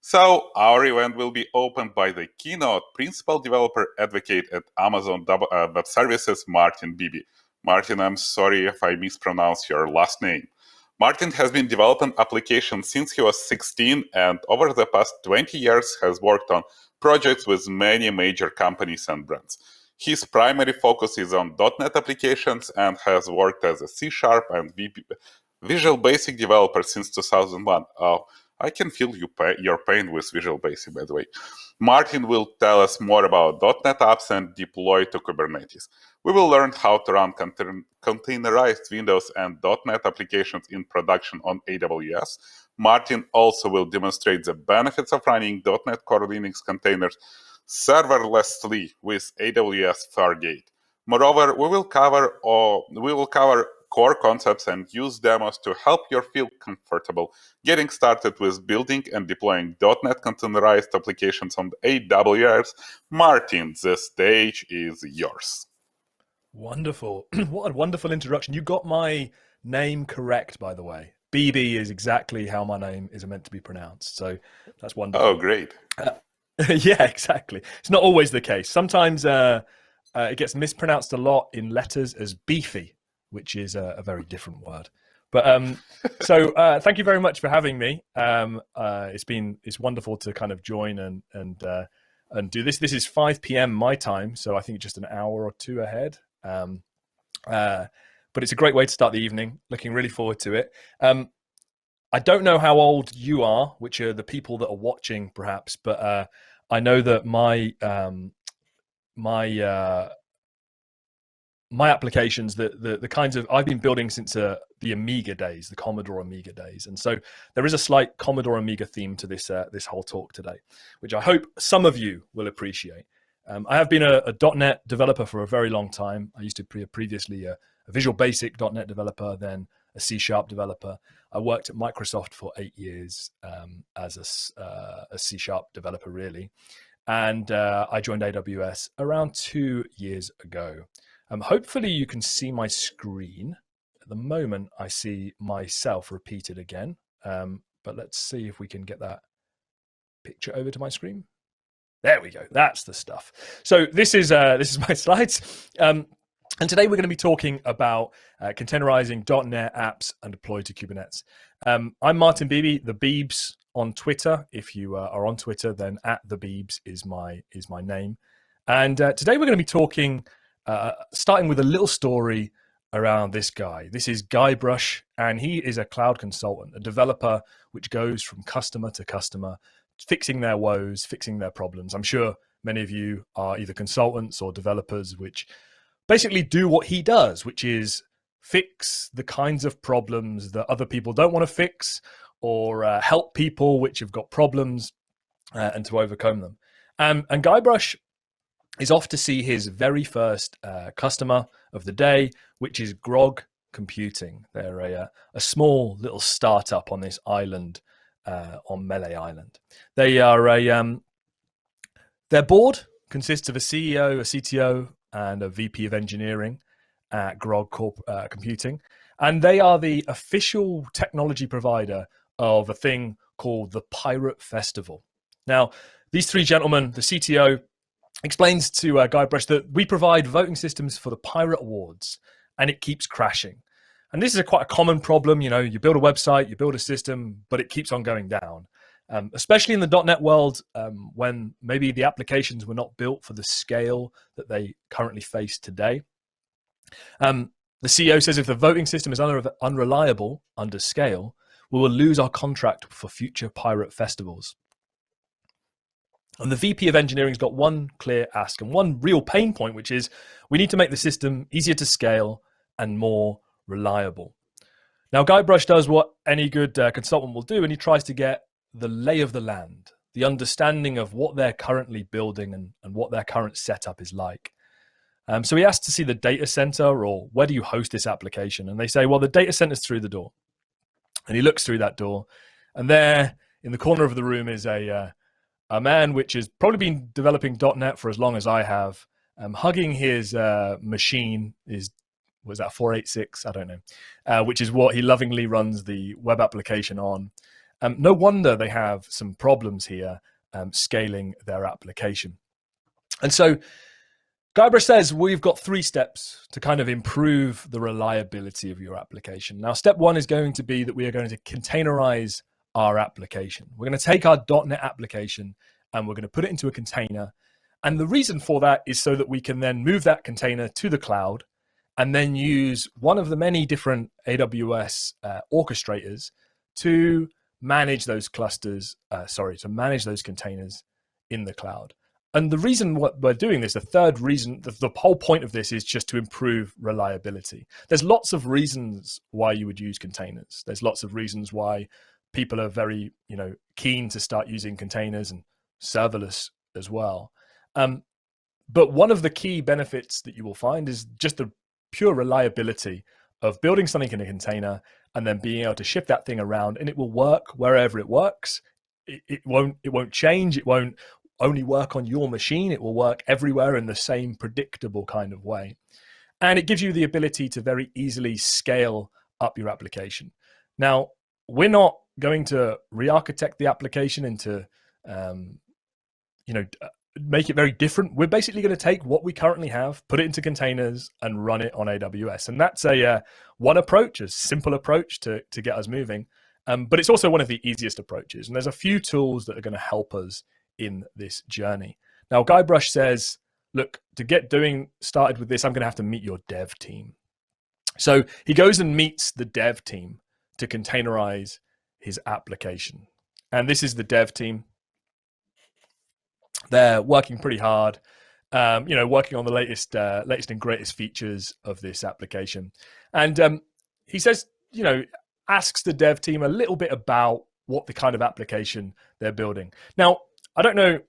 So our event will be opened by the keynote principal developer advocate at Amazon Web Services, Martin Beeby. Martin, I'm sorry if I mispronounced your last name. Martin has been developing applications since he was 16 and over the past 20 years has worked on projects with many major companies and brands. His primary focus is on .NET applications and has worked as a C# and Visual Basic developer since 2001. I can feel your pain with Visual Basic, by the way. Martin will tell us more about .NET apps and deploy to Kubernetes. We will learn how to run containerized Windows and .NET applications in production on AWS. Martin also will demonstrate the benefits of running .NET Core Linux containers serverlessly with AWS Fargate. Moreover, we will cover core concepts and use demos to help you feel comfortable getting started with building and deploying .NET containerized applications on AWS. Martin, the stage is yours. Wonderful. What a wonderful introduction. You got my name correct, by the way. Beeby is exactly how my name is meant to be pronounced. So that's wonderful. Oh, great. Yeah, exactly. It's not always the case. Sometimes it gets mispronounced a lot in letters as beefy, which is a very different word. But thank you very much for having me. It's wonderful to kind of join and do this. This is 5 p.m. my time, so I think just an hour or two ahead. But it's a great way to start the evening. Looking really forward to it. I don't know how old you are, which are the people that are watching, perhaps, but I know that my applications, the kinds of I've been building since the Amiga days, the Commodore Amiga days, and so there is a slight Commodore Amiga theme to this whole talk today, which I hope some of you will appreciate. I have been a .NET developer for a very long time. I used to be previously a Visual Basic .NET developer, then a C# developer. I worked at Microsoft for 8 years as a C# developer, really. And I joined AWS around 2 years ago. Hopefully you can see my screen. At the moment, I see myself repeated again. But let's see if we can get that picture over to my screen. There we go. That's the stuff. So this is my slides. And today we're going to be talking about containerizing .NET apps and deploy to Kubernetes. I'm Martin Beeby, the Beebs on Twitter. If you are on Twitter, then @thebeebs is my name. And today we're going to be talking, starting with a little story around this guy. This is Guybrush, and he is a cloud consultant, a developer which goes from customer to customer, fixing their woes, fixing their problems. I'm sure many of you are either consultants or developers which basically do what he does, which is fix the kinds of problems that other people don't want to fix, or help people which have got problems and to overcome them. And Guybrush is off to see his very first customer of the day, which is Grog Computing. They're a small little startup on this island, on Melee Island. They are their board consists of a CEO, a CTO, and a VP of engineering at Grog Computing. And they are the official technology provider of a thing called the Pirate Festival. Now, these three gentlemen, the CTO explains to Guybrush that we provide voting systems for the Pirate Awards, and it keeps crashing. And this is quite a common problem. You know, you build a website, you build a system, but it keeps on going down. Especially in the .NET world, when maybe the applications were not built for the scale that they currently face today. The CEO says if the voting system is unreliable under scale, we will lose our contract for future pirate festivals. And the VP of engineering's got one clear ask and one real pain point, which is we need to make the system easier to scale and more reliable. Now, Guybrush does what any good consultant will do, and he tries to get the lay of the land, the understanding of what they're currently building and what their current setup is like. So he asks to see the data center, or where do you host this application? And they say, well, the data center's through the door. And he looks through that door, and there in the corner of the room is a man which has probably been developing .NET for as long as I have, hugging his machine, was that 486? I don't know, which is what he lovingly runs the web application on. No wonder they have some problems here scaling their application. And so Guybrush says we've got 3 steps to kind of improve the reliability of your application. Now, step 1 is going to be that we are going to containerize our application. We're going to take our .NET application and we're going to put it into a container. And the reason for that is so that we can then move that container to the cloud and then use one of the many different AWS orchestrators to manage those clusters, to manage those containers in the cloud. And the reason what we're doing this, the third reason, the whole point of this is just to improve reliability. There's lots of reasons why you would use containers. There's lots of reasons why people are very, keen to start using containers and serverless as well. But one of the key benefits that you will find is just the pure reliability of building something in a container and then being able to shift that thing around, and it will work wherever it works. It won't change. It won't only work on your machine. It will work everywhere in the same predictable kind of way. And it gives you the ability to very easily scale up your application. Now, we're not going to re-architect the application into, make it very different. We're basically going to take what we currently have, put it into containers and run it on AWS. And that's one approach, a simple approach to get us moving. But it's also one of the easiest approaches. And there's a few tools that are going to help us in this journey. Now, Guybrush says, look, to get started with this, I'm going to have to meet your dev team. So he goes and meets the dev team to containerize his application. And this is the dev team. They're working pretty hard, working on the latest and greatest features of this application. And he says, asks the dev team a little bit about what the kind of application they're building. Now, I don't know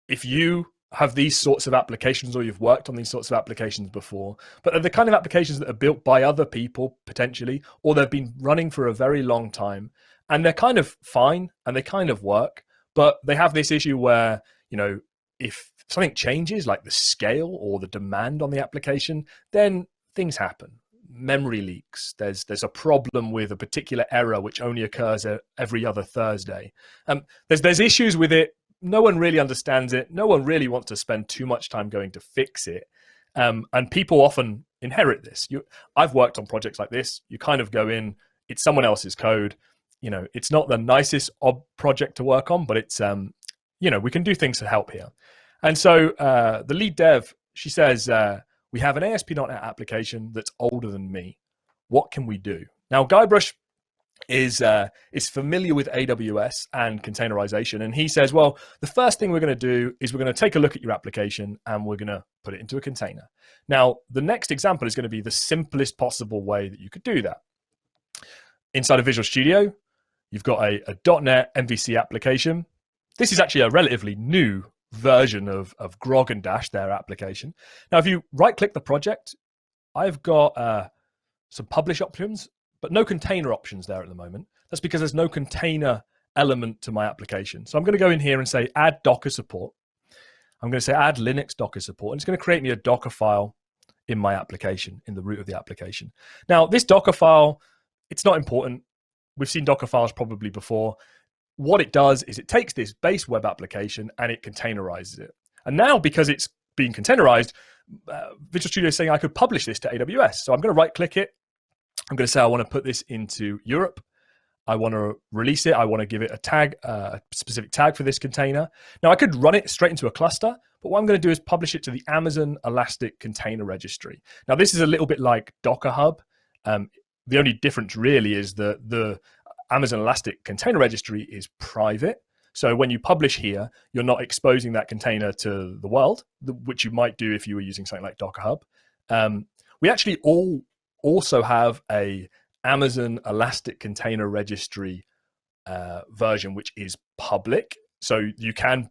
if you have these sorts of applications or you've worked on these sorts of applications before, but they're the kind of applications that are built by other people potentially, or they've been running for a very long time, and they're kind of fine and they kind of work, but they have this issue where, if something changes, like the scale or the demand on the application, then things happen. Memory leaks. There's a problem with a particular error which only occurs every other Thursday. There's issues with it. No one really understands it. No one really wants to spend too much time going to fix it. And people often inherit this. I've worked on projects like this. You kind of go in, it's someone else's code. It's not the nicest project to work on, but it's, we can do things to help here. And so the lead dev, she says, we have an ASP.NET application that's older than me. What can we do? Now, Guybrush is familiar with AWS and containerization. And he says, well, the first thing we're going to do is we're going to take a look at your application and we're going to put it into a container. Now, the next example is going to be the simplest possible way that you could do that. Inside of Visual Studio, you've got a .NET MVC application. This is actually a relatively new version of Grog and Dash, their application. Now, if you right-click the project, I've got some publish options, but no container options there at the moment. That's because there's no container element to my application. So I'm going to go in here and say add Docker support. I'm going to say add Linux Docker support, and it's going to create me a Docker file in my application, in the root of the application. Now, this Docker file, it's not important. We've seen Docker files probably before. What it does is it takes this base web application and it containerizes it. And now, because it's being containerized, Visual Studio is saying I could publish this to AWS. So I'm going to right-click it. I'm going to say I want to put this into Europe. I want to release it. I want to give it a tag, a specific tag for this container. Now, I could run it straight into a cluster, but what I'm going to do is publish it to the Amazon Elastic Container Registry. Now, this is a little bit like Docker Hub. The only difference really is the Amazon Elastic Container Registry is private. So when you publish here, you're not exposing that container to the world, which you might do if you were using something like Docker Hub. We actually also have a Amazon Elastic Container Registry version, which is public. So you can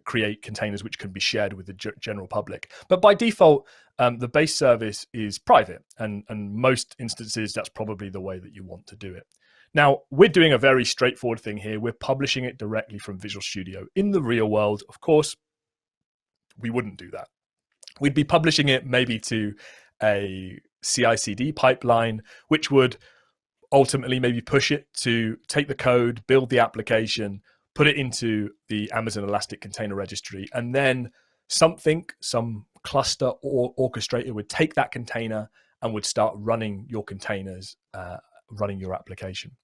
create containers which can be shared with the general public. But by default, the base service is private. And most instances, that's probably the way that you want to do it. Now, we're doing a very straightforward thing here. We're publishing it directly from Visual Studio. In the real world, of course, we wouldn't do that. We'd be publishing it maybe to a CI/CD pipeline, which would ultimately maybe push it to take the code, build the application, put it into the Amazon Elastic Container Registry, and then some cluster or orchestrator would take that container and would start running your containers, running your application.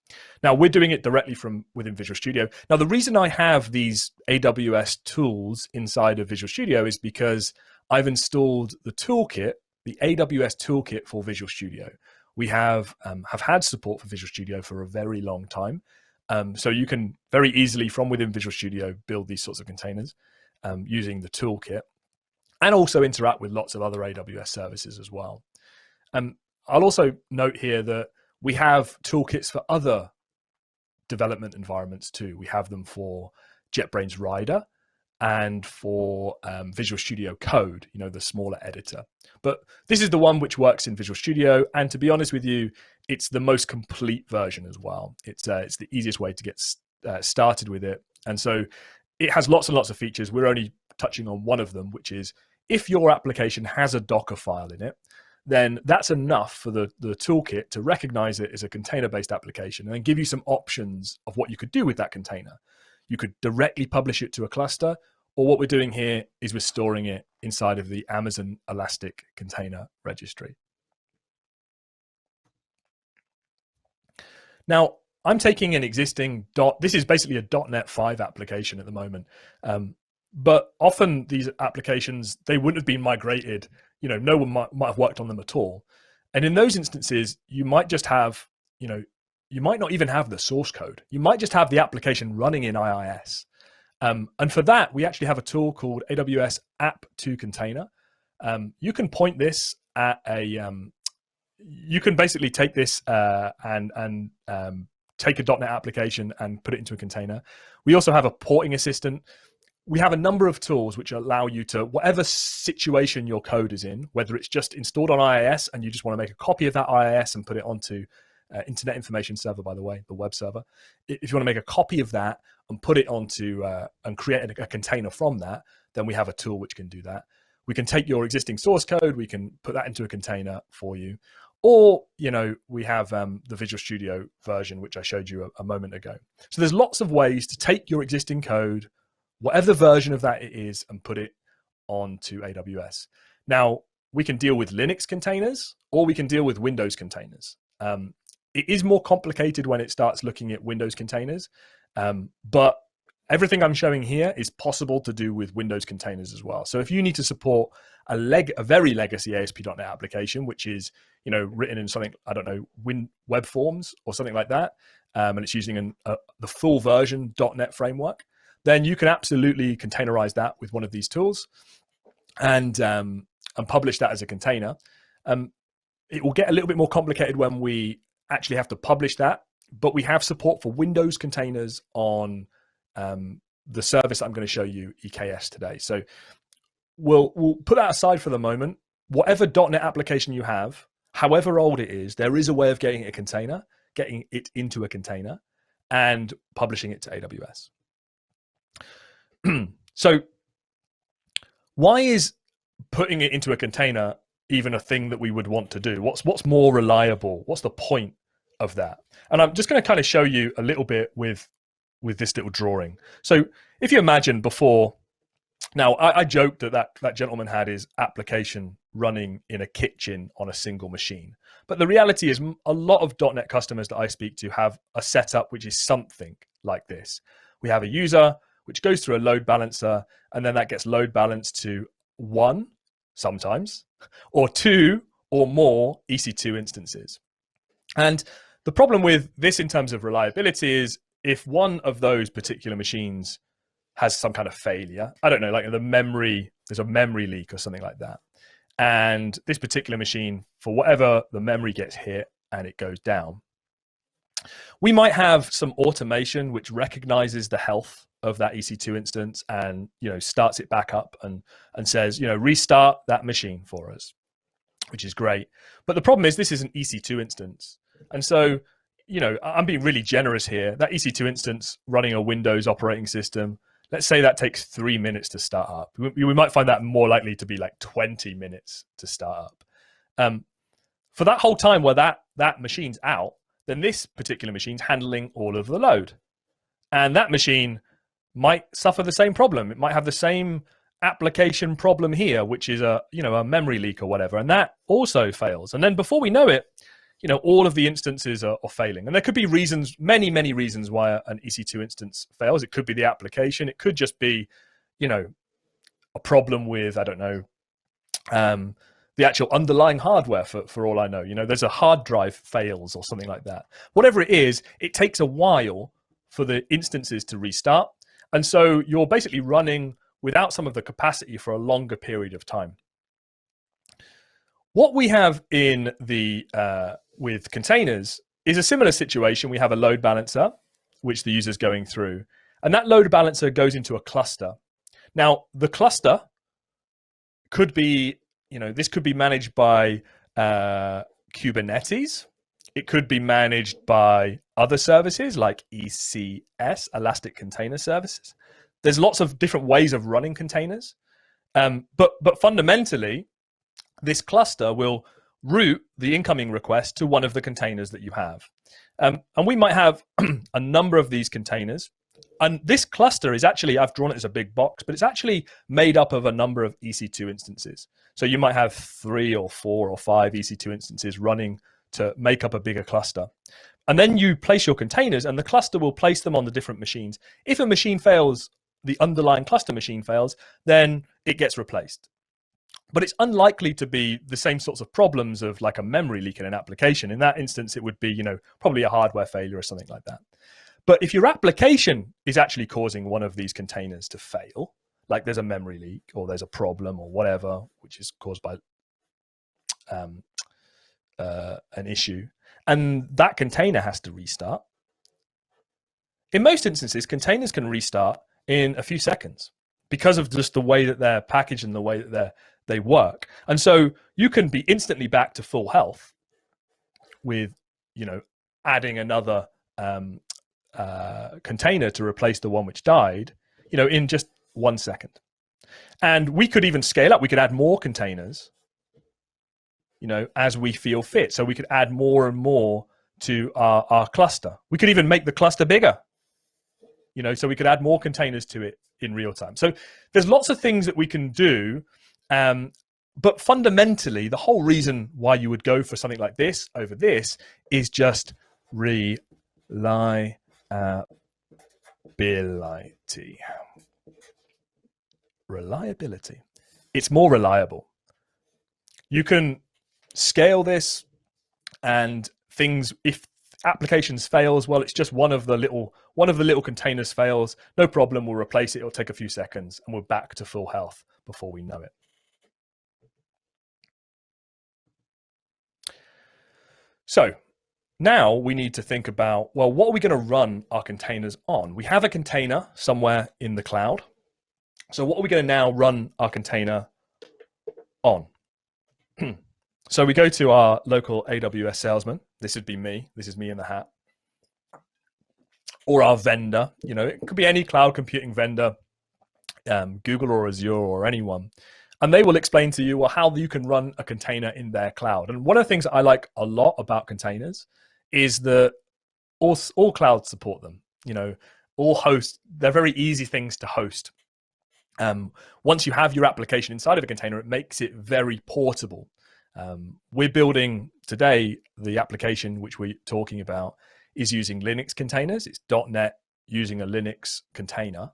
Now, we're doing it directly from within Visual Studio. Now, the reason I have these AWS tools inside of Visual Studio is because I've installed the toolkit, the AWS toolkit for Visual Studio. We have had support for Visual Studio for a very long time. So you can very easily, from within Visual Studio, build these sorts of containers using the toolkit, and also interact with lots of other AWS services as well. I'll also note here that we have toolkits for other development environments too. We have them for JetBrains Rider and for Visual Studio Code, the smaller editor. But this is the one which works in Visual Studio, and to be honest with you, it's the most complete version as well. It's the easiest way to get started with it, and so it has lots and lots of features. We're only touching on one of them, which is if your application has a Docker file in it, then that's enough for the toolkit to recognize it as a container-based application and then give you some options of what you could do with that container. You could directly publish it to a cluster, or what we're doing here is we're storing it inside of the Amazon Elastic Container Registry. Now, I'm taking an existing this is basically a .NET 5 application at the moment. But often these applications, they wouldn't have been migrated. No one might have worked on them at all. And in those instances, you might just have, you might not even have the source code. You might just have the application running in IIS. And for that, we actually have a tool called AWS App to Container. You can point this at you can basically take this and take a .NET application and put it into a container. We also have a porting assistant. We have a number of tools which allow you to, whatever situation your code is in, whether it's just installed on IIS and you just want to make a copy of that IIS and put it onto Internet Information Server, by the way, the web server. If you want to make a copy of that and put it onto and create a container from that, then we have a tool which can do that. We can take your existing source code, we can put that into a container for you. Or, we have the Visual Studio version, which I showed you a moment ago. So there's lots of ways to take your existing code, whatever version of that it is, and put it onto AWS. Now, we can deal with Linux containers, or we can deal with Windows containers. It is more complicated when it starts looking at Windows containers, but everything I'm showing here is possible to do with Windows containers as well. So if you need to support a very legacy ASP.NET application, which is written in something, I don't know, web forms or something like that, and it's using the full version .NET framework, then you can absolutely containerize that with one of these tools and publish that as a container. It will get a little bit more complicated when we actually have to publish that, but we have support for Windows containers on the service I'm going to show you, EKS, today. So we'll put that aside for the moment. Whatever .NET application you have, however old it is, there is a way of getting it into a container and publishing it to AWS. So why is putting it into a container even a thing that we would want to do? What's more reliable? What's the point of that? And I'm just going to kind of show you a little bit with this little drawing. So if you imagine before, now I joked that gentleman had his application running in a kitchen on a single machine. But the reality is a lot of .NET customers that I speak to have a setup which is something like this. We have a user which goes through a load balancer, and then that gets load balanced to 1 sometimes, or 2 or more EC2 instances. And the problem with this in terms of reliability is if one of those particular machines has some kind of failure, I don't know, like there's a memory leak or something like that, and this particular machine, for whatever, the memory gets hit and it goes down, we might have some automation which recognizes the health of that EC2 instance and starts it back up and says, restart that machine for us, which is great. But the problem is this is an EC2 instance. And so, I'm being really generous here. That EC2 instance running a Windows operating system, let's say that takes 3 minutes to start up. We might find that more likely to be like 20 minutes to start up. For that whole time where that machine's out, then this particular machine's handling all of the load. And that machine might suffer the same problem. It might have the same application problem here, which is a memory leak or whatever, and that also fails. And then before we know it, all of the instances are failing. And there could be reasons, many, many reasons why an EC2 instance fails. It could be the application. It could just be, a problem with, I don't know, the actual underlying hardware for all I know. There's a hard drive fails or something like that. Whatever it is, it takes a while for the instances to restart. And so you're basically running without some of the capacity for a longer period of time. What we have in the with containers is a similar situation. We have a load balancer, which the user's going through, and that load balancer goes into a cluster. Now, the cluster could be, this could be managed by Kubernetes. It could be managed by other services like ECS, Elastic Container Services. There's lots of different ways of running containers, but fundamentally, this cluster will route the incoming request to one of the containers that you have. And we might have a number of these containers. And this cluster is actually, I've drawn it as a big box, but it's actually made up of a number of EC2 instances. So you might have 3 or 4 or 5 EC2 instances running to make up a bigger cluster. And then you place your containers and the cluster will place them on the different machines. If a machine fails, the underlying cluster machine fails, then it gets replaced. But it's unlikely to be the same sorts of problems of like a memory leak in an application. In that instance, it would be, probably a hardware failure or something like that. But if your application is actually causing one of these containers to fail, like there's a memory leak or there's a problem or whatever, which is caused by an issue, and that container has to restart, in most instances, containers can restart in a few seconds because of just the way that they're packaged and the way that they work. And so you can be instantly back to full health with, adding another container to replace the one which died, in just 1 second. And we could even scale up. We could add more containers, as we feel fit. So we could add more and more to our cluster. We could even make the cluster bigger, so we could add more containers to it in real time. So there's lots of things that we can do. But fundamentally, the whole reason why you would go for something like this over this is just reliability. Reliability. It's more reliable. You can scale this, and things, if applications fails, well, it's just one of the little containers fails. No problem. We'll replace it. It'll take a few seconds, and we're back to full health before we know it. So now we need to think about, well, what are we going to run our containers on? We have a container somewhere in the cloud. So what are we going to now run our container on? So we go to our local AWS salesman. This would be me. This is me in the hat. Or our vendor. It could be any cloud computing vendor, Google or Azure or anyone. And they will explain to you, how you can run a container in their cloud. And one of the things that I like a lot about containers is that all clouds support them. All hosts, they're very easy things to host. Once you have your application inside of a container, it makes it very portable. We're building today, the application which we're talking about is using Linux containers. It's .NET using a Linux container.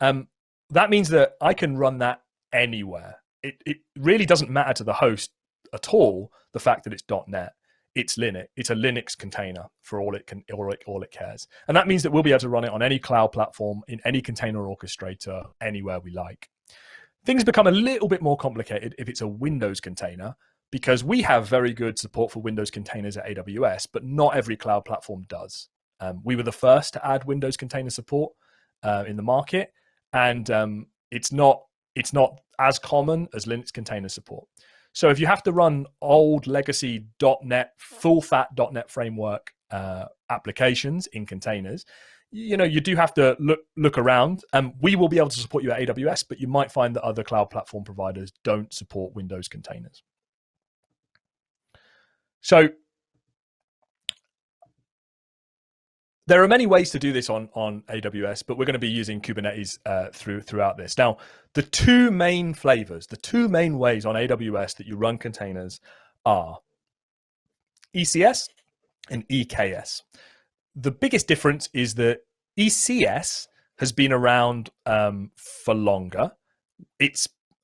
That means that I can run that anywhere. It really doesn't matter to the host at all, the fact that it's .NET. It's Linux. It's a Linux container for all it cares. And that means that we'll be able to run it on any cloud platform, in any container orchestrator, anywhere we like. Things become a little bit more complicated if it's a Windows container, because we have very good support for Windows containers at AWS, but not every cloud platform does. We were the first to add Windows container support in the market, and it's not as common as Linux container support. So if you have to run old legacy .NET, full fat .NET framework applications in containers, you do have to look around. We will be able to support you at AWS, but you might find that other cloud platform providers don't support Windows containers. So There are many ways to do this on AWS, but we're going to be using Kubernetes throughout this. Now, the two main flavors, the two main ways on AWS that you run containers are ECS and EKS. The biggest difference is that ECS has been around for longer.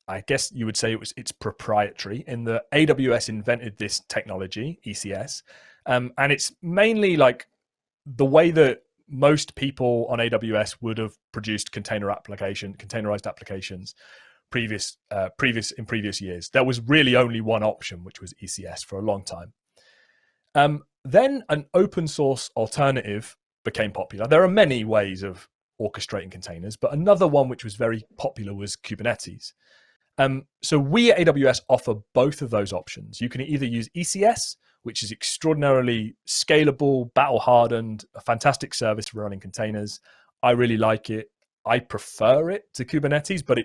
I guess you would say it's proprietary in that AWS invented this technology, ECS, and it's mainly like the way that most people on AWS would have produced containerized applications previous years. There was really only one option, which was ECS for a long time. Then an open source alternative became popular. There are many ways of orchestrating containers, but another one which was very popular was Kubernetes. So we at AWS offer both of those options. You can either use ECS, which is extraordinarily scalable, battle-hardened, a fantastic service for running containers. I really like it. I prefer it to Kubernetes, but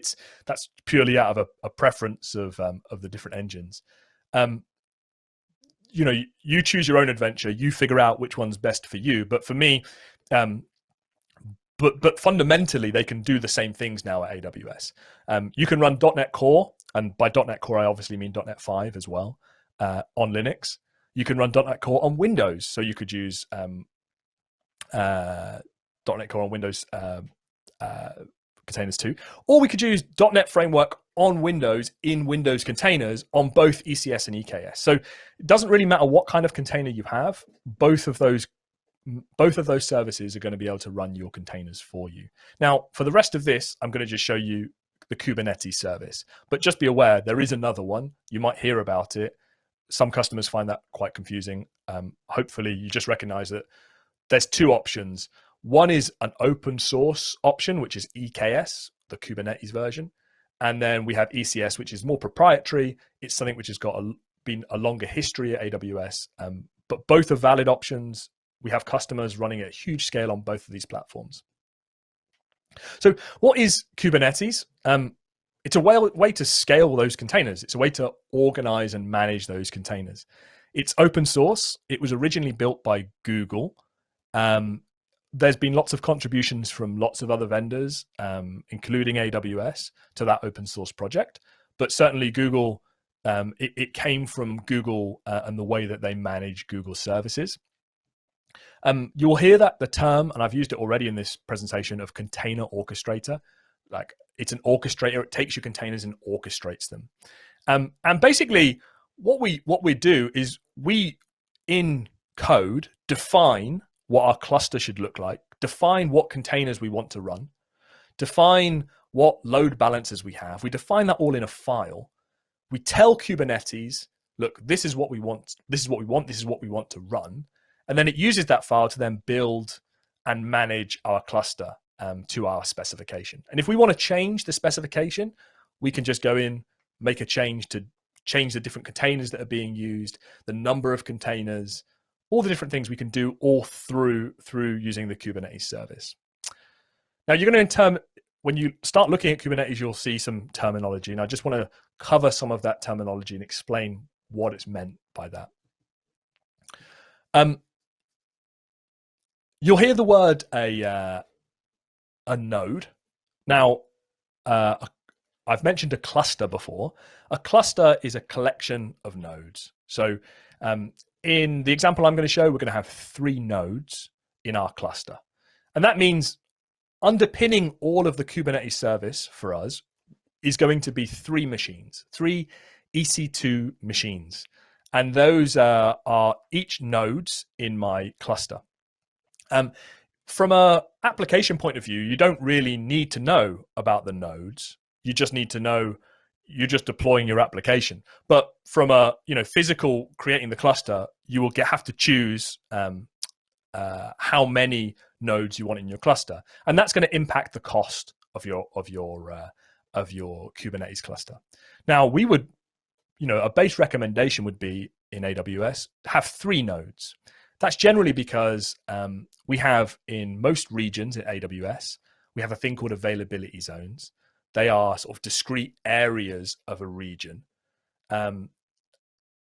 that's purely out of a preference of the different engines. You choose your own adventure. You figure out which one's best for you. But for me, but fundamentally, they can do the same things now at AWS. You can run .NET Core, and by .NET Core, I obviously mean .NET 5 as well, on Linux. You can run .NET Core on Windows, so you could use .NET Core on Windows containers too. Or we could use .NET Framework on Windows in Windows containers on both ECS and EKS. So it doesn't really matter what kind of container you have. Both of those services are going to be able to run your containers for you. Now, for the rest of this, I'm going to just show you the Kubernetes service. But just be aware, there is another one. You might hear about it. Some customers find that quite confusing. Hopefully, you just recognize that there's two options. One is an open source option, which is EKS, the Kubernetes version. And then we have ECS, which is more proprietary. It's something which has been a longer history at AWS. But both are valid options. We have customers running at huge scale on both of these platforms. So what is Kubernetes? It's a way to scale those containers. It's a way to organize and manage those containers. It's open source. It was originally built by Google. There's been lots of contributions from lots of other vendors, including AWS, to that open source project. But certainly Google, it came from Google and the way that they manage Google services. You'll hear that the term, and I've used it already in this presentation, of container orchestrator. Like, it's an orchestrator. It takes your containers and orchestrates them. And basically, what we do is we, in code, define what our cluster should look like, define what containers we want to run, define what load balancers we have. We define that all in a file. We tell Kubernetes, look, this is what we want. This is what we want. This is what we want to run. And then it uses that file to then build and manage our cluster to our specification. And if we want to change the specification, we can just go in, make a change to change the different containers that are being used, the number of containers, all the different things we can do all through using the Kubernetes service. Now, you're going to when you start looking at Kubernetes, you'll see some terminology. And I just want to cover some of that terminology and explain what it's meant by that. You'll hear the word a node. Now, I've mentioned a cluster before. A cluster is a collection of nodes. So in the example I'm going to show, we're going to have 3 nodes in our cluster. And that means underpinning all of the Kubernetes service for us is going to be 3 machines, 3 EC2 machines. And those are each nodes in my cluster. From an application point of view, you don't really need to know about the nodes. You just need to know you're just deploying your application. But from a physical creating the cluster, you will have to choose how many nodes you want in your cluster, and that's going to impact the cost of your Kubernetes cluster. Now, we would, a base recommendation would be in AWS have 3 nodes. That's generally because we have in most regions in AWS, we have a thing called availability zones. They are sort of discrete areas of a region.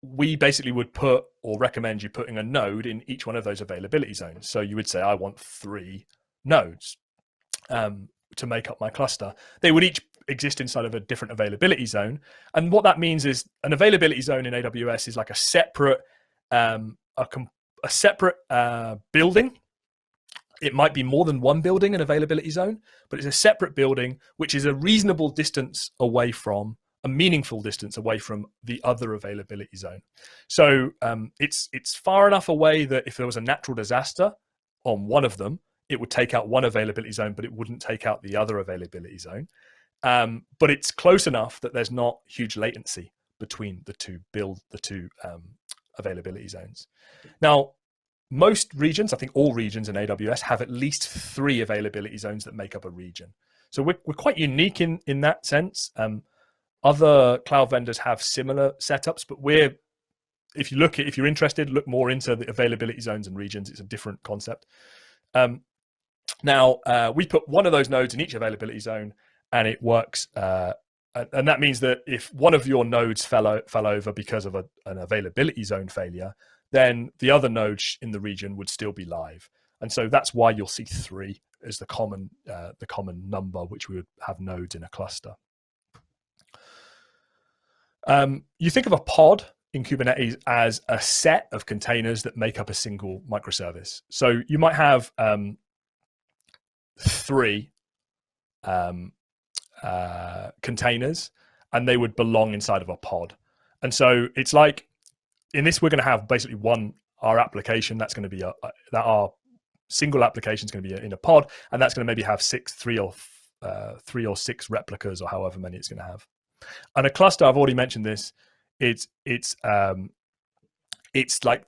we basically would put or recommend you putting a node in each one of those availability zones. So you would say, I want 3 nodes to make up my cluster. They would each exist inside of a different availability zone. And what that means is an availability zone in AWS is like a separate building. It might be more than one building, an availability zone, but it's a separate building, which is a reasonable distance away from, a meaningful distance away from the other availability zone. So it's far enough away that if there was a natural disaster on one of them, it would take out one availability zone, but it wouldn't take out the other availability zone. But it's close enough that there's not huge latency between the two availability zones. Now, most regions, I think all regions in AWS, have at least 3 availability zones that make up a region. So we're quite unique in that sense. Other cloud vendors have similar setups, but if you're interested, look more into the availability zones and regions. It's a different concept. Now, we put one of those nodes in each availability zone, and it works. And that means that if one of your nodes fell over because of an availability zone failure, then the other nodes in the region would still be live. And so that's why you'll see 3 as the common number which we would have nodes in a cluster. You think of a pod in Kubernetes as a set of containers that make up a single microservice. So you might have 3 containers, and they would belong inside of a pod. And so it's like, in this, we're going to have basically our application that's going to be our single application is going to be in a pod, and that's going to maybe have 3 or 6 replicas, or however many it's going to have. And a cluster, I've already mentioned this. It's like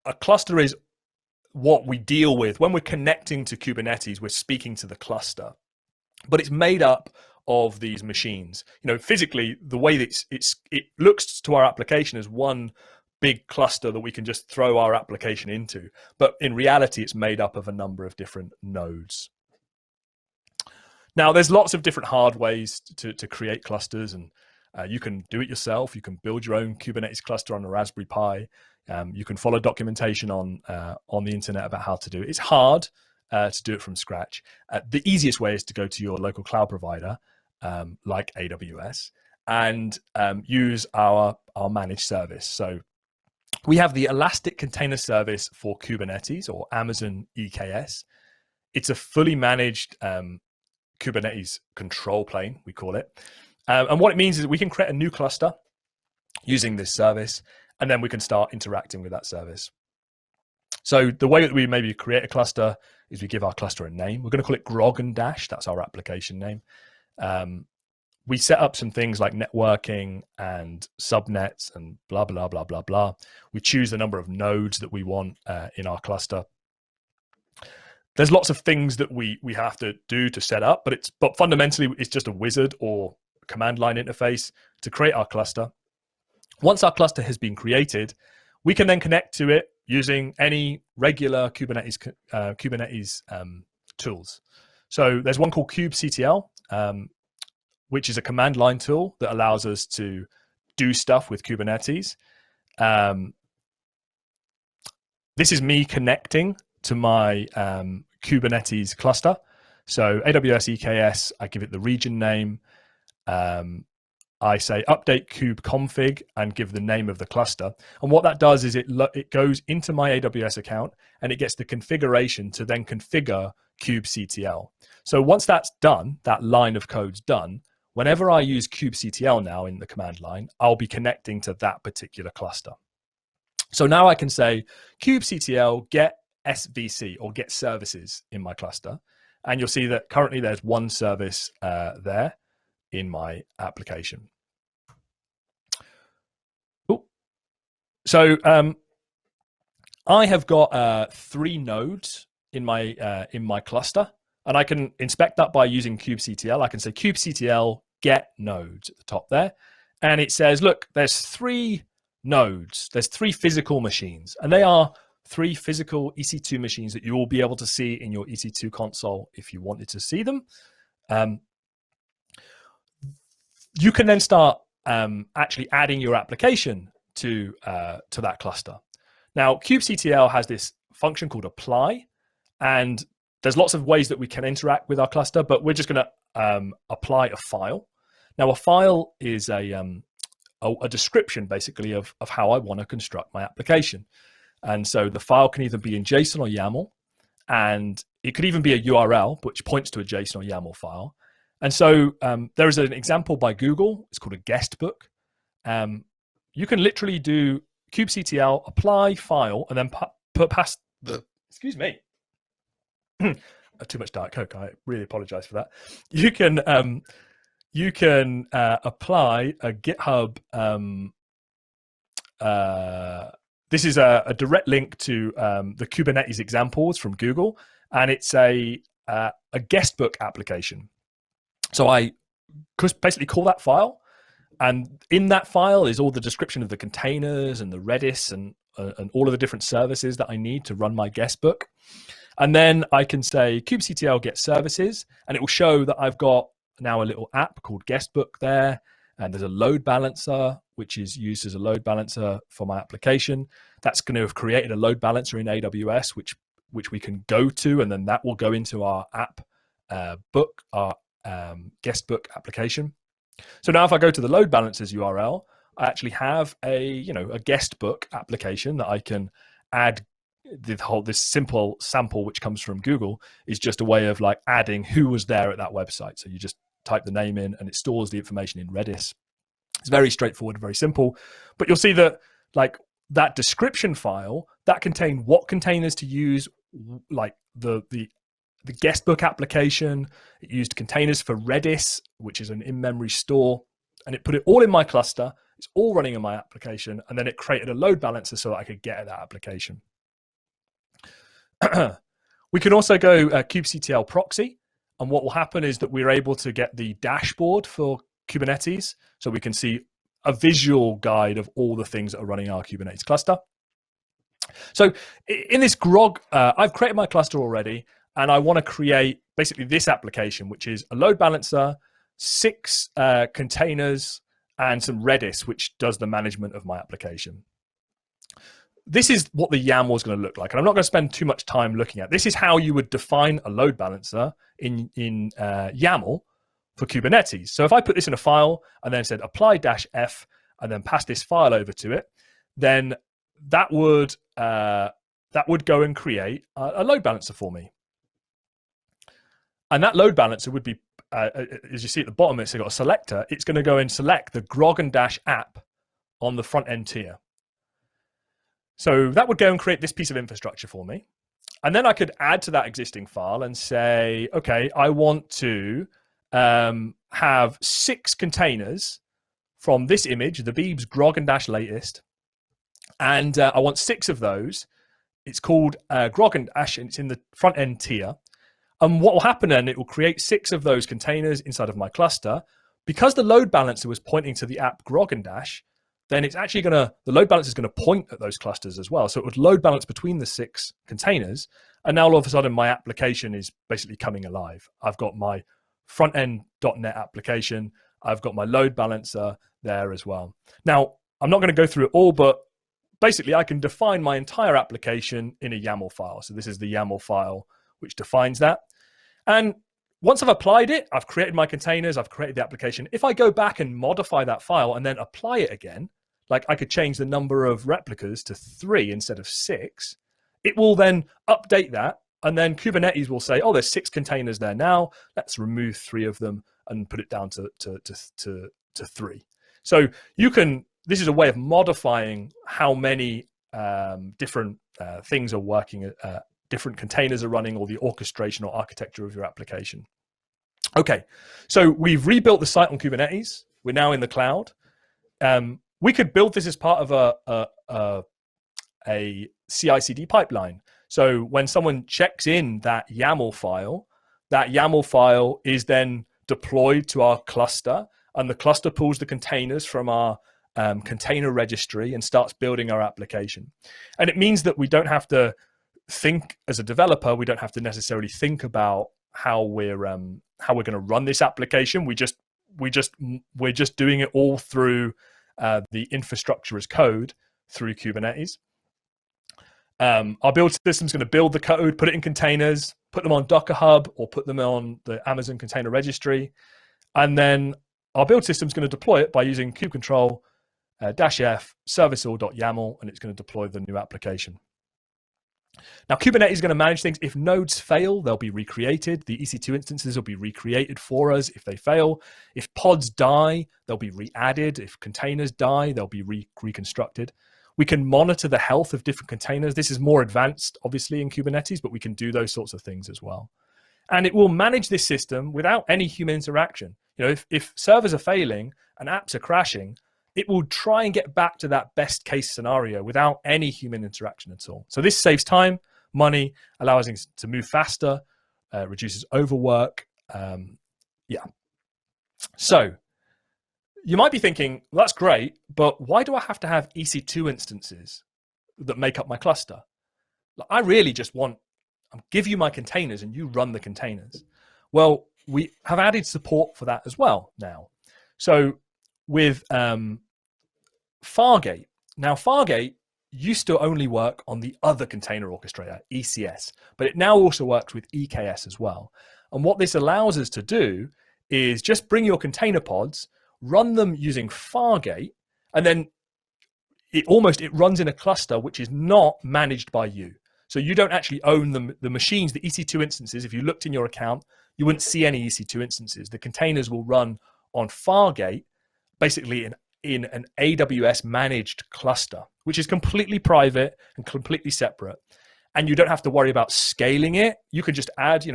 a cluster is what we deal with when we're connecting to Kubernetes. We're speaking to the cluster, but it's made up of these machines. Physically, the way that it looks to our application as one big cluster that we can just throw our application into. But in reality, it's made up of a number of different nodes. Now, there's lots of different hard ways to create clusters, and you can do it yourself. You can build your own Kubernetes cluster on a Raspberry Pi. You can follow documentation on the internet about how to do it. It's hard to do it from scratch. The easiest way is to go to your local cloud provider, like AWS, and use our managed service. So we have the Elastic Container Service for Kubernetes, or Amazon EKS. It's a fully managed Kubernetes control plane, we call it. And what it means is we can create a new cluster using this service, and then we can start interacting with that service. So the way that we maybe create a cluster is we give our cluster a name. We're going to call it Grog and Dash. That's our application name. We set up some things like networking and subnets and blah, blah, blah, blah, blah. We choose the number of nodes that we want in our cluster. There's lots of things that we have to do to set up, but fundamentally it's just a wizard or command line interface to create our cluster. Once our cluster has been created, we can then connect to it using any regular Kubernetes tools. So there's one called kubectl, which is a command line tool that allows us to do stuff with Kubernetes. This is me connecting to my Kubernetes cluster. So AWS EKS, I give it the region name. I say update kubectl and give the name of the cluster. And what that does is it goes into my AWS account and it gets the configuration to then configure kubectl. So once that's done, that line of code's done, whenever I use kubectl now in the command line, I'll be connecting to that particular cluster. So now I can say kubectl get SVC, or get services in my cluster. And you'll see that currently there's one service there in my application. Ooh. So I have got 3 nodes in my cluster, and I can inspect that by using kubectl. I can say kubectl get nodes at the top there, and it says, look, there's 3 nodes. There's 3 physical machines, and they are 3 physical EC2 machines that you will be able to see in your EC2 console if you wanted to see them. You can then start actually adding your application to that cluster. Now, kubectl has this function called apply, and there's lots of ways that we can interact with our cluster, but we're just going to apply a file. Now, a file is a description, basically, of how I want to construct my application. And so the file can either be in JSON or YAML, and it could even be a URL, which points to a JSON or YAML file. And so there is an example by Google. It's called a guest book. You can literally do kubectl apply file and then put past the, excuse me, too much Diet Coke. I really apologize for that. You can apply a GitHub. This is a direct link to the Kubernetes examples from Google, and it's a guest book application. So I could basically call that file, and in that file is all the description of the containers and the Redis and all of the different services that I need to run my guest book. And then I can say kubectl get services, and it will show that I've got now a little app called guest book there, and there's a load balancer, which is used as a load balancer for my application. That's going to have created a load balancer in AWS, which we can go to, and then that will go into our app book, our guest book application. So now if I go to the load balancers URL, I actually have a guest book application that I can add. This simple sample, which comes from Google, is just a way of like adding who was there at that website. So you just type the name in and it stores the information in Redis. It's very straightforward, very simple. But you'll see that like that description file that contained what containers to use, like the guest book application. It used containers for Redis, which is an in-memory store, and it put it all in my cluster. It's all running in my application, and then it created a load balancer so that I could get at that application. We can also go kubectl proxy, and what will happen is that we're able to get the dashboard for Kubernetes, so we can see a visual guide of all the things that are running our Kubernetes cluster. So in this grog, I've created my cluster already, and I want to create basically this application, which is a load balancer, 6 containers, and some Redis, which does the management of my application. This is what the YAML is going to look like, and I'm not going to spend too much time looking at. This is how you would define a load balancer in YAML for Kubernetes. So if I put this in a file and then said apply-f and then pass this file over to it, then that would go and create a load balancer for me. And that load balancer would be, as you see at the bottom, it's got a selector. It's going to go and select the grog and dash app on the front end tier. So that would go and create this piece of infrastructure for me. And then I could add to that existing file and say, okay, I want to have 6 containers from this image, the Beebs grog and dash latest. And I want 6 of those. It's called grog and dash, and it's in the front end tier. And what will happen then, it will create 6 of those containers inside of my cluster. Because the load balancer was pointing to the app grog and dash, then it's actually the load balancer is going to point at those clusters as well. So it would load balance between the 6 containers. And now all of a sudden my application is basically coming alive. I've got my front end .NET application. I've got my load balancer there as well. Now, I'm not going to go through it all, but basically I can define my entire application in a YAML file. So this is the YAML file which defines that. And once I've applied it, I've created my containers, I've created the application. If I go back and modify that file and then apply it again, like I could change the number of replicas to 3 instead of 6, it will then update that. And then Kubernetes will say, oh, there's 6 containers there now. Let's remove 3 of them and put it down to 3. So this is a way of modifying how many different things are working, different containers are running, or the orchestration or architecture of your application. Okay, so we've rebuilt the site on Kubernetes. We're now in the cloud. We could build this as part of a CI/CD pipeline. So when someone checks in that YAML file is then deployed to our cluster, and the cluster pulls the containers from our container registry and starts building our application. And it means that we don't have to think, as a developer, we don't have to necessarily think about how we're going to run this application. We're just doing it all through the infrastructure as code through Kubernetes. Our build system is going to build the code, put it in containers, put them on Docker Hub, or put them on the Amazon Container Registry. And then our build system is going to deploy it by using kubectl -f serviceall.yaml, and it's going to deploy the new application. Now, Kubernetes is going to manage things. If nodes fail, they'll be recreated. The EC2 instances will be recreated for us if they fail. If pods die, they'll be re-added. If containers die, they'll be reconstructed. We can monitor the health of different containers. This is more advanced, obviously, in Kubernetes, but we can do those sorts of things as well. And it will manage this system without any human interaction. You know, if servers are failing and apps are crashing, it will try and get back to that best case scenario without any human interaction at all. So this saves time, money, allows us to move faster, reduces overwork. Yeah. So you might be thinking, well, that's great, but why do I have to have EC2 instances that make up my cluster? I really just want, I'll give you my containers and you run the containers. Well, we have added support for that as well now. So with Fargate. Now, Fargate used to only work on the other container orchestrator, ECS, but it now also works with EKS as well. And what this allows us to do is just bring your container pods, run them using Fargate, and then it runs in a cluster which is not managed by you. So you don't actually own the machines, the EC2 instances. If you looked in your account, you wouldn't see any EC2 instances. The containers will run on Fargate, basically in an AWS managed cluster, which is completely private and completely separate. And you don't have to worry about scaling it. You can just add,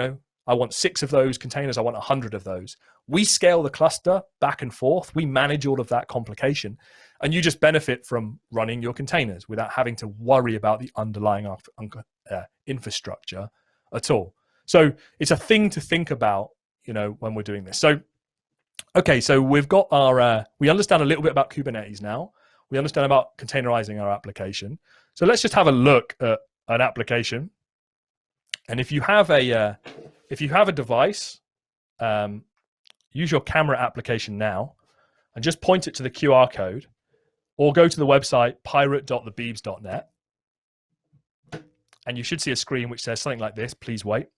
I want 6 of those containers. I want 100 of those. We scale the cluster back and forth. We manage all of that complication. And you just benefit from running your containers without having to worry about the underlying infrastructure at all. So it's a thing to think about, when we're doing this. So, okay, so we've got we understand a little bit about Kubernetes now. We understand about containerizing our application. So let's just have a look at an application. And if you have a device, use your camera application now and just point it to the QR code, or go to the website pirate.thebeebs.net. And you should see a screen which says something like this: please wait.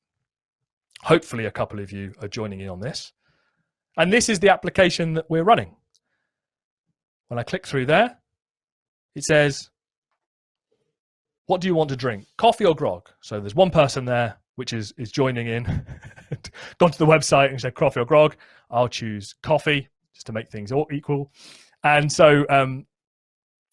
Hopefully a couple of you are joining in on this. And this is the application that we're running. When I click through there, it says, what do you want to drink? Coffee or grog? So there's one person there which is joining in. Gone to the website and said coffee or grog. I'll choose coffee just to make things all equal. And so,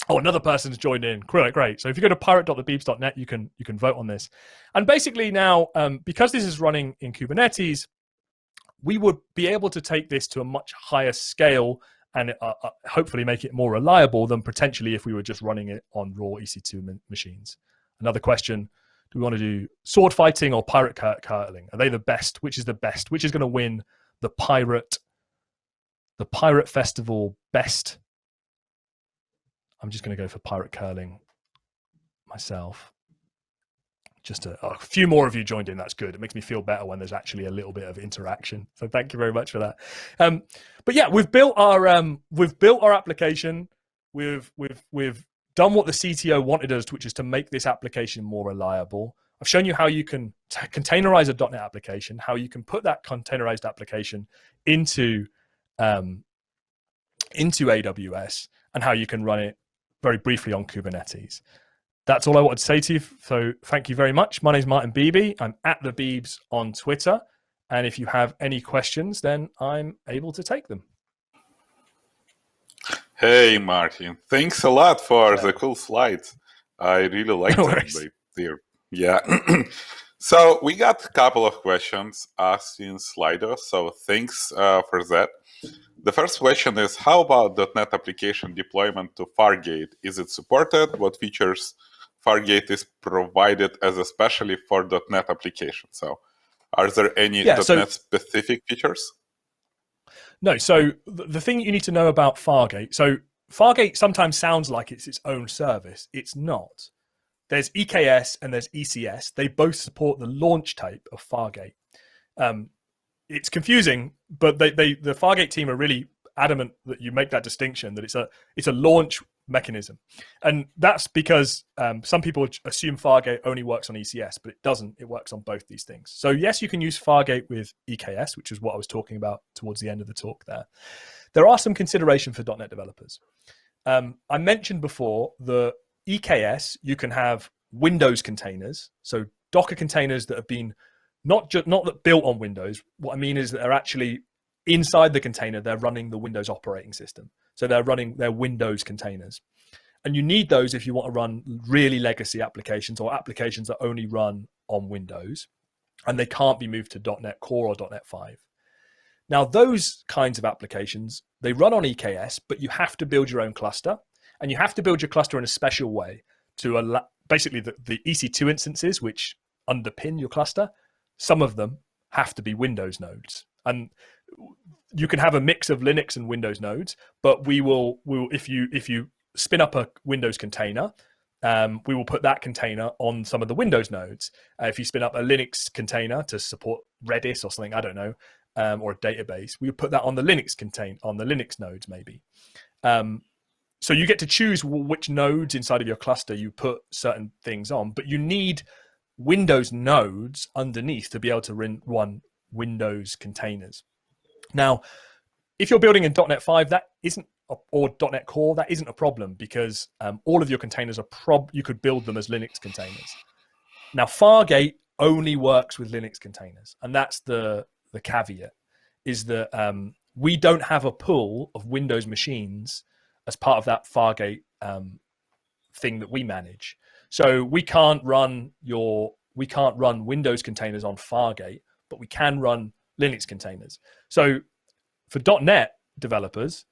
another person's joined in. Great. So if you go to pirate.thebeebs.net, you can vote on this. And basically now, because this is running in Kubernetes, we would be able to take this to a much higher scale and hopefully make it more reliable than potentially if we were just running it on raw EC2 machines. Another question: do we want to do sword fighting or pirate curling? Are they the best? Which is the best? Which is going to win the pirate festival best? I'm just going to go for pirate curling myself. Just a few more of you joined in. That's good. It makes me feel better when there's actually a little bit of interaction. So thank you very much for that. But yeah, we've built our application. We've done what the CTO wanted us to, which is to make this application more reliable. I've shown you how you can containerize a .NET application, how you can put that containerized application into AWS, and how you can run it very briefly on Kubernetes. That's all I wanted to say to you. So thank you very much. My name is Martin Beeby. I'm at the Beebs on Twitter. And if you have any questions, then I'm able to take them. Hey, Martin. Thanks a lot for the cool slides. I really like them. Yeah. So we got a couple of questions asked in Slido. So thanks for that. The first question is, how about .NET application deployment to Fargate? Is it supported? What features Fargate is provided as especially for .NET application? So are there any .NET specific features? No. So the thing you need to know about Fargate, so Fargate sometimes sounds like it's its own service. It's not. There's EKS and there's ECS. They both support the launch type of Fargate. It's confusing, but the Fargate team are really adamant that you make that distinction, that it's a launch mechanism. And that's because some people assume Fargate only works on ECS, but it doesn't. It works on both these things. So yes, you can use Fargate with EKS, which is what I was talking about towards the end of the talk there. There are some consideration for .NET developers. I mentioned before the EKS, you can have Windows containers, so Docker containers that have been not that built on Windows. What I mean is that they're actually inside the container, they're running the Windows operating system. So they're running their Windows containers. And you need those if you want to run really legacy applications or applications that only run on Windows, and they can't be moved to .NET Core or .NET 5. Now, those kinds of applications, they run on EKS, but you have to build your own cluster, and you have to build your cluster in a special way to allow, basically the EC2 instances, which underpin your cluster, some of them have to be Windows nodes. And you can have a mix of Linux and Windows nodes, but we will if you spin up a Windows container, we will put that container on some of the Windows nodes. If you spin up a Linux container to support Redis or something, I don't know, or a database, we would put that on the Linux nodes maybe. So you get to choose which nodes inside of your cluster you put certain things on, but you need Windows nodes underneath to be able to run Windows containers. Now, if you're building in .NET 5, that isn't, or .NET Core, that isn't a problem, because all of your containers are you could build them as Linux containers. Now, Fargate only works with Linux containers, and that's the caveat, is that we don't have a pool of Windows machines as part of that Fargate thing that we manage. So we can't run Windows containers on Fargate, but we can run Linux containers. So for .NET developers,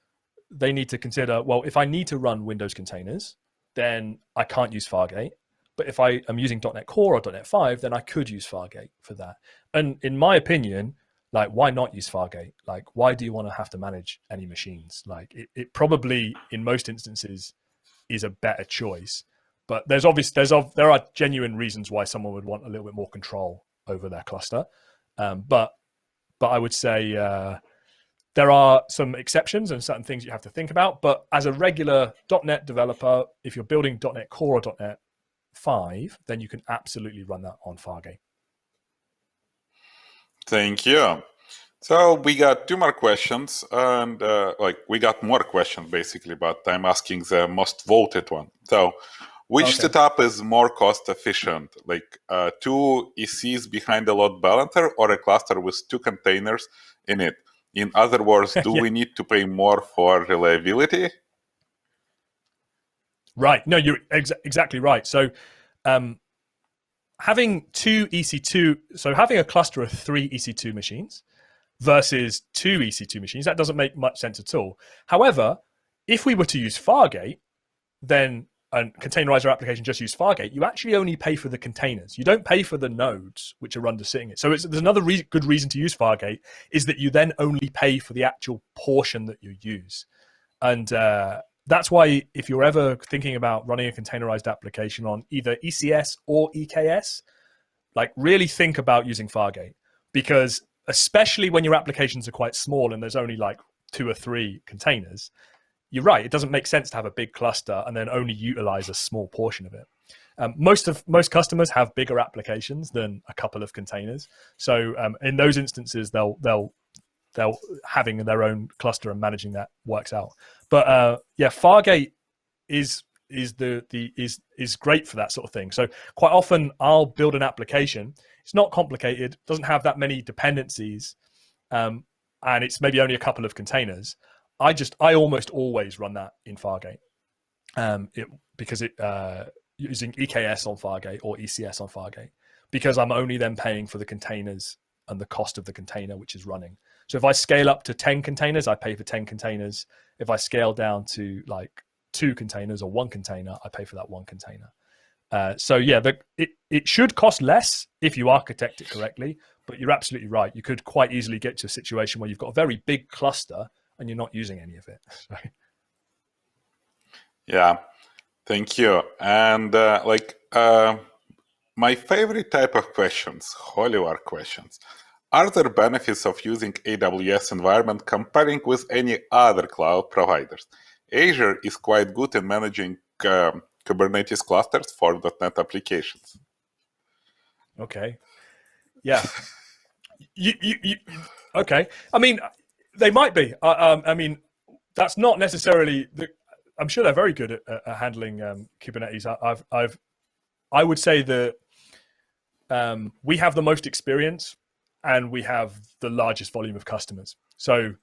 they need to consider, well, if I need to run Windows containers, then I can't use Fargate. But if I am using .NET Core or .NET 5, then I could use Fargate for that. And in my opinion, like, why not use Fargate? Like, why do you want to have to manage any machines? Like, it probably, in most instances, is a better choice. But there are genuine reasons why someone would want a little bit more control over their cluster. But I would say there are some exceptions and certain things you have to think about. But as a regular .NET developer, if you're building .NET Core or .NET 5, then you can absolutely run that on Fargate. Thank you. So we got two more questions, and we got more questions basically, but I'm asking the most voted one. So, which setup is more cost efficient, like two ECs behind a load balancer or a cluster with two containers in it? In other words, do we need to pay more for reliability? Right. No, you're exactly right. So having two EC2, so having a cluster of 3 EC2 machines versus 2 EC2 machines, that doesn't make much sense at all. However, if we were to use Fargate, then a containerizer application just use Fargate, you actually only pay for the containers. You don't pay for the nodes which are under sitting it. So there's another good reason to use Fargate, is that you then only pay for the actual portion that you use. And that's why if you're ever thinking about running a containerized application on either ECS or EKS, like, really think about using Fargate, because especially when your applications are quite small and there's only like 2 or 3 containers, you're right, it doesn't make sense to have a big cluster and then only utilize a small portion of it. Most customers have bigger applications than a couple of containers, so in those instances they'll having their own cluster and managing that works out. But Fargate is great for that sort of thing. So quite often I'll build an application. It's not complicated, doesn't have that many dependencies, and it's maybe only a couple of containers. I almost always run that in Fargate, because using EKS on Fargate or ECS on Fargate, because I'm only then paying for the containers and the cost of the container which is running. So if I scale up to 10 containers, I pay for 10 containers. If I scale down to like 2 containers or 1 container, I pay for that 1 container. It should cost less if you architect it correctly, but you're absolutely right. You could quite easily get to a situation where you've got a very big cluster and you're not using any of it. Yeah, thank you. And my favorite type of questions, holy war questions, Are there benefits of using AWS environment comparing with any other cloud providers? Azure is quite good in managing Kubernetes clusters for .NET applications. Okay. Yeah. Okay. I mean, they might be. I mean, that's not necessarily. I'm sure they're very good at handling Kubernetes. I would say that we have the most experience and we have the largest volume of customers. So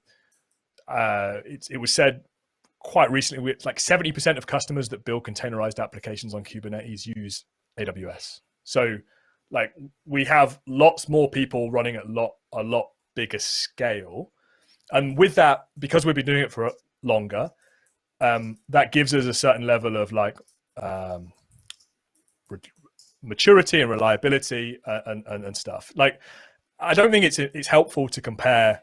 it was said quite recently, it's like 70% of customers that build containerized applications on Kubernetes use AWS. So like we have lots more people running at a lot bigger scale. And with that, because we've been doing it for longer, that gives us a certain level of like maturity and reliability and stuff. Like, I don't think it's helpful to compare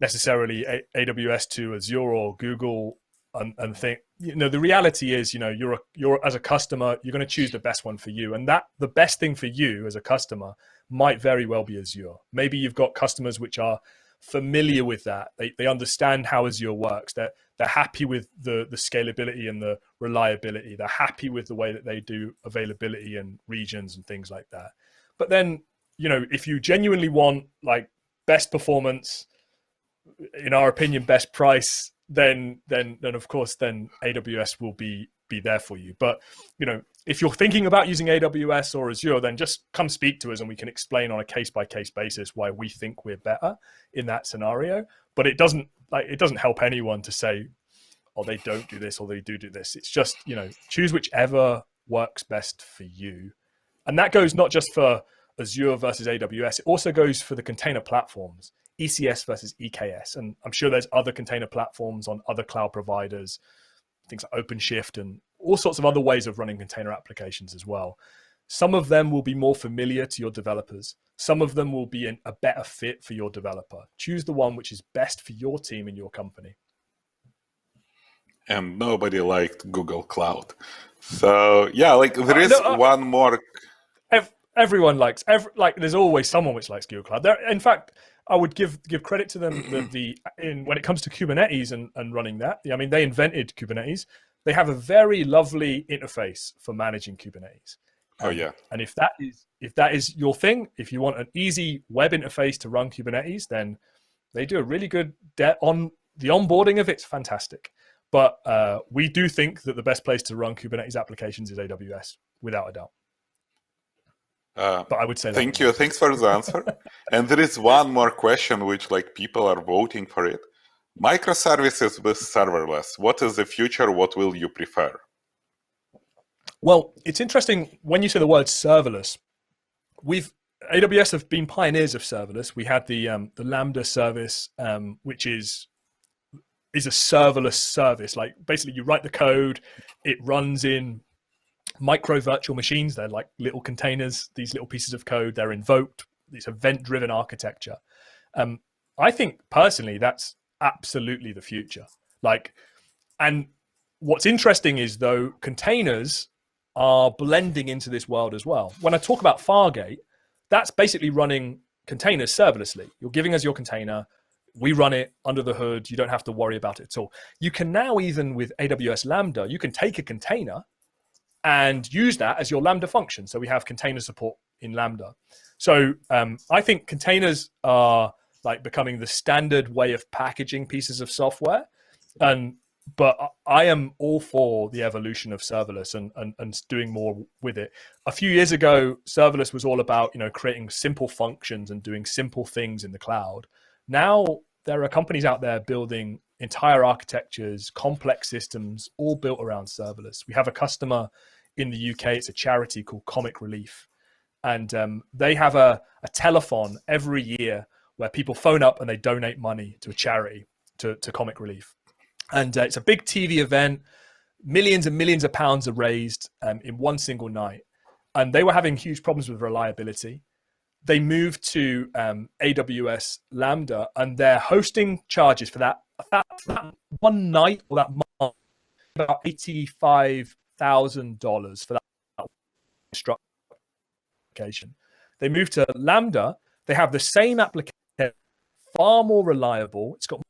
necessarily AWS to Azure or Google and think, the reality is, you're as a customer, you're going to choose the best one for you. And that the best thing for you as a customer might very well be Azure. Maybe you've got customers which are familiar with that. They understand how Azure works. They're happy with the scalability and the reliability. They're happy with the way that they do availability and regions and things like that. But then, if you genuinely want like best performance, in our opinion, best price, then of course, then AWS will be there for you. But if you're thinking about using AWS or Azure, then just come speak to us and we can explain on a case-by-case basis why we think we're better in that scenario. But it doesn't help anyone to say, oh, they don't do this or they do this. It's just, choose whichever works best for you. And that goes not just for Azure versus AWS, it also goes for the container platforms, ECS versus EKS. And I'm sure there's other container platforms on other cloud providers, things like OpenShift and all sorts of other ways of running container applications as well. Some of them will be more familiar to your developers. Some of them will be a better fit for your developer. Choose the one which is best for your team and your company. And nobody liked Google Cloud. So yeah, like there is one more. Everyone likes, there's always someone which likes Google Cloud. In fact, I would give credit to them when it comes to Kubernetes and running that. I mean, they invented Kubernetes. They have a very lovely interface for managing Kubernetes. Oh yeah. And if that is your thing, if you want an easy web interface to run Kubernetes, then they do a really good on the onboarding of it's fantastic. But we do think that the best place to run Kubernetes applications is AWS, without a doubt. But I would say thank you. Thanks for the answer. And there is one more question which like people are voting for it. Microservices with serverless. What is the future? What will you prefer? Well, it's interesting when you say the word serverless. AWS have been pioneers of serverless. We had the Lambda service, which is a serverless service. Like basically you write the code, it runs in micro virtual machines. They're like little containers, these little pieces of code, they're invoked. It's event-driven architecture. I think personally, that's absolutely the future. And what's interesting is though, containers are blending into this world as well. When I talk about Fargate, that's basically running containers serverlessly. You're giving us your container, we run it under the hood. You don't have to worry about it at all. You can now, even with AWS Lambda, you can take a container and use that as your Lambda function. So we have container support in Lambda. So I think containers are like becoming the standard way of packaging pieces of software. But I am all for the evolution of serverless and doing more with it. A few years ago, serverless was all about, creating simple functions and doing simple things in the cloud. Now there are companies out there building entire architectures, complex systems, all built around serverless. We have a customer in the UK, it's a charity called Comic Relief. And they have a telethon every year where people phone up and they donate money to a charity, to Comic Relief. And it's a big TV event. Millions and millions of pounds are raised in one single night. And they were having huge problems with reliability. They moved to AWS Lambda, and their hosting charges for that one night or that month, about $85,000 for that application. They moved to Lambda. They have the same application far more reliable. It's got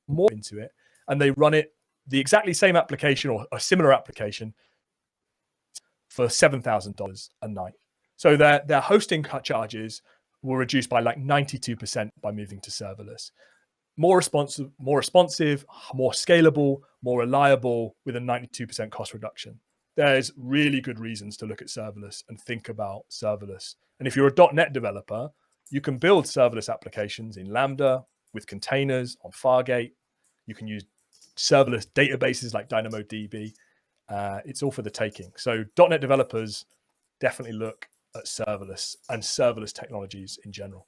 more into it, and they run it the exactly same application or a similar application for $7,000 a night. So their hosting charges will reduce by like 92% by moving to serverless. More responsive, more scalable, more reliable, with a 92% cost reduction. There's really good reasons to look at serverless and think about serverless. And if you're a .NET developer, you can build serverless applications in Lambda with containers on Fargate. You can use serverless databases like DynamoDB. It's all for the taking. So .NET developers definitely look at serverless and serverless technologies in general.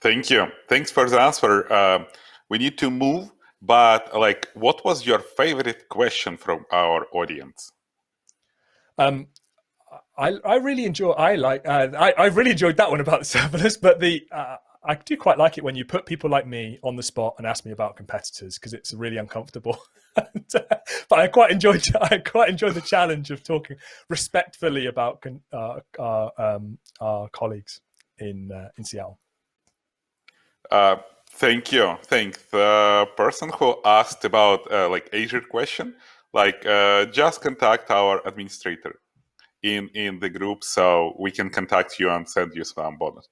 Thank you. Thanks for the answer. We need to move, but like, what was your favorite question from our audience? I really enjoy. I really enjoyed that one about the serverless, but I do quite like it when you put people like me on the spot and ask me about competitors, because it's really uncomfortable. But I quite enjoyed the challenge of talking respectfully about our colleagues in Seattle. Thank you. Thank the person who asked about like Azure question. Like, just contact our administrator in the group, so we can contact you and send you some bonus.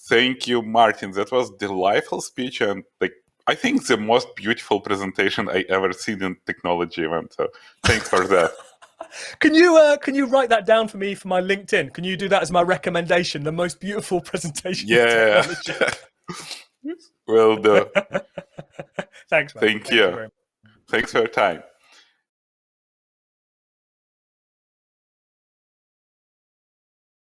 Thank you, Martin. That was delightful speech, and like, I think the most beautiful presentation I ever seen in technology event. So thanks for that. Can you write that down for me for my LinkedIn? Can you do that as my recommendation? The most beautiful presentation. Yeah. In technology. Will do. Thanks, man. Thank you. Thanks for your time.